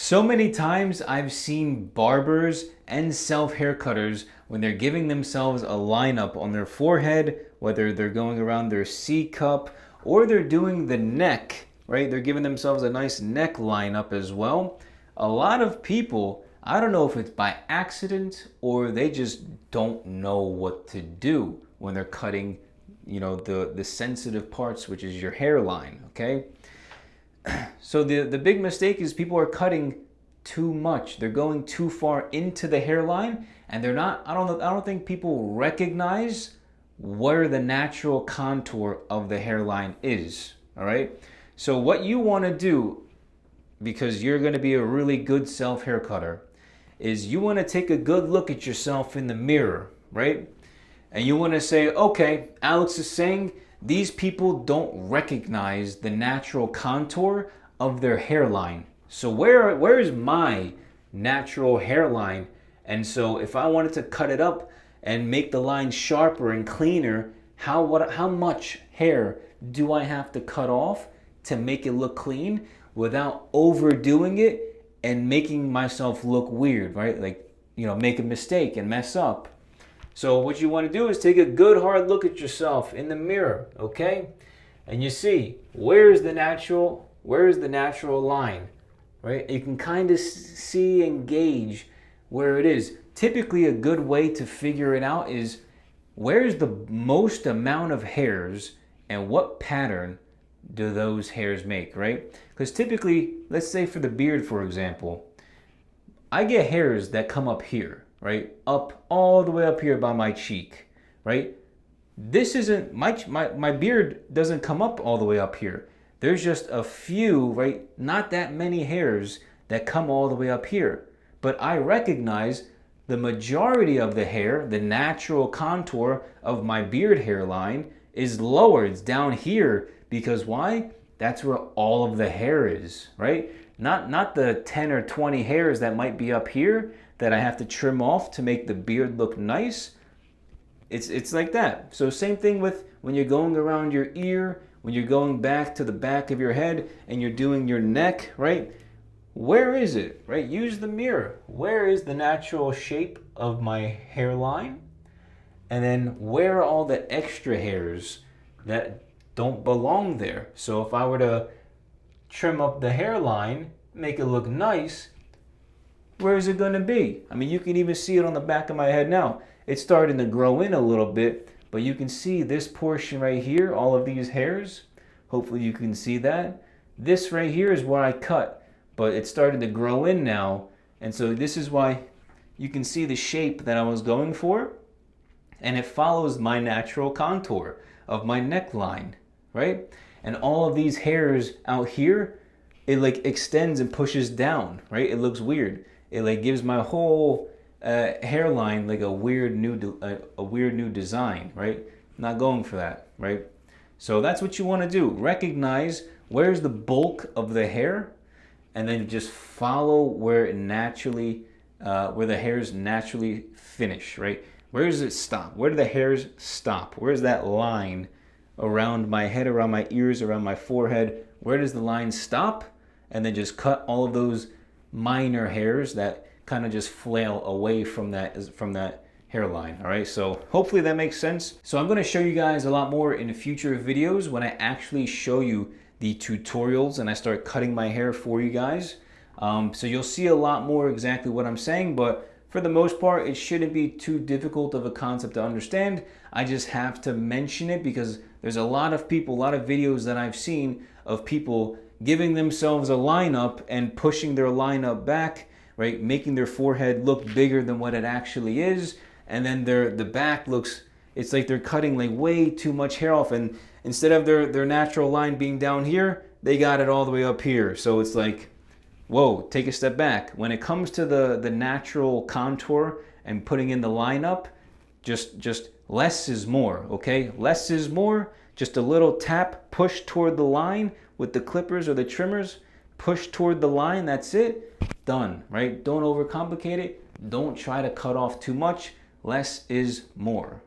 So many times I've seen barbers and self-haircutters when they're giving themselves a lineup on their forehead, whether they're going around their C cup or they're doing the neck, right? They're giving themselves a nice neck lineup as well. A lot of people, I don't know if it's by accident or they just don't know what to do when they're cutting, the sensitive parts, which is your hairline, okay? So the big mistake is people are cutting too much. They're going too far into the hairline, and they're not. I don't think people recognize where the natural contour of the hairline is. All right. So what you want to do, because you're going to be a really good self hair cutter, is you want to take a good look at yourself in the mirror, right? And you want to say, okay, Alex is saying these people don't recognize the natural contour of their hairline. So where is my natural hairline? And so if I wanted to cut it up and make the line sharper and cleaner, how much hair do I have to cut off to make it look clean without overdoing it and making myself look weird, right? Like, make a mistake and mess up. So what you want to do is take a good hard look at yourself in the mirror, okay? And you see, where's the natural line, right? You can kind of see and gauge where it is. Typically a good way to figure it out is where's the most amount of hairs and what pattern do those hairs make, right? Because typically, let's say for the beard, for example, I get hairs that come up here, right? Up all the way up here by my cheek, right? This isn't, my beard doesn't come up all the way up here. There's just a few, right? Not that many hairs that come all the way up here. But I recognize the majority of the hair, the natural contour of my beard hairline is lower. It's down here because why? That's where all of the hair is, right? Not the 10 or 20 hairs that might be up here that I have to trim off to make the beard look nice. It's like that. So same thing with when you're going around your ear, when you're going back to the back of your head and you're doing your neck, right? Where is it, right? Use the mirror. Where is the natural shape of my hairline? And then where are all the extra hairs that don't belong there? So if I were to trim up the hairline, make it look nice, where is it going to be? I mean, you can even see it on the back of my head now. It's starting to grow in a little bit, but you can see this portion right here, all of these hairs. Hopefully you can see that. This right here is where I cut, but it's starting to grow in now. And so this is why you can see the shape that I was going for. And it follows my natural contour of my neckline, right? And all of these hairs out here, it like extends and pushes down, right? It looks weird. It like gives my whole hairline like a weird new design, right? Not going for that, right? So that's what you want to do. Recognize where's the bulk of the hair, and then just follow where it naturally, where the hairs naturally finish, right? Where does it stop? Where do the hairs stop? Where's that line around my head, around my ears, around my forehead? Where does the line stop? And then just cut all of those minor hairs that kind of just flail away from that hairline. All right, so hopefully that makes sense. So I'm going to show you guys a lot more in future videos when I actually show you the tutorials and I start cutting my hair for you guys. So you'll see a lot more exactly what I'm saying, but for the most part, it shouldn't be too difficult of a concept to understand. I just have to mention it because there's a lot of people, a lot of videos that I've seen of people giving themselves a lineup and pushing their lineup back, right? Making their forehead look bigger than what it actually is. And then the back looks, it's like they're cutting like way too much hair off. And instead of their natural line being down here, they got it all the way up here. So it's like, whoa, take a step back. When it comes to the natural contour and putting in the lineup, just less is more, okay? Less is more. Just a little tap, push toward the line with the clippers or the trimmers, push toward the line, that's it, done, right? Don't overcomplicate it. Don't try to cut off too much. Less is more.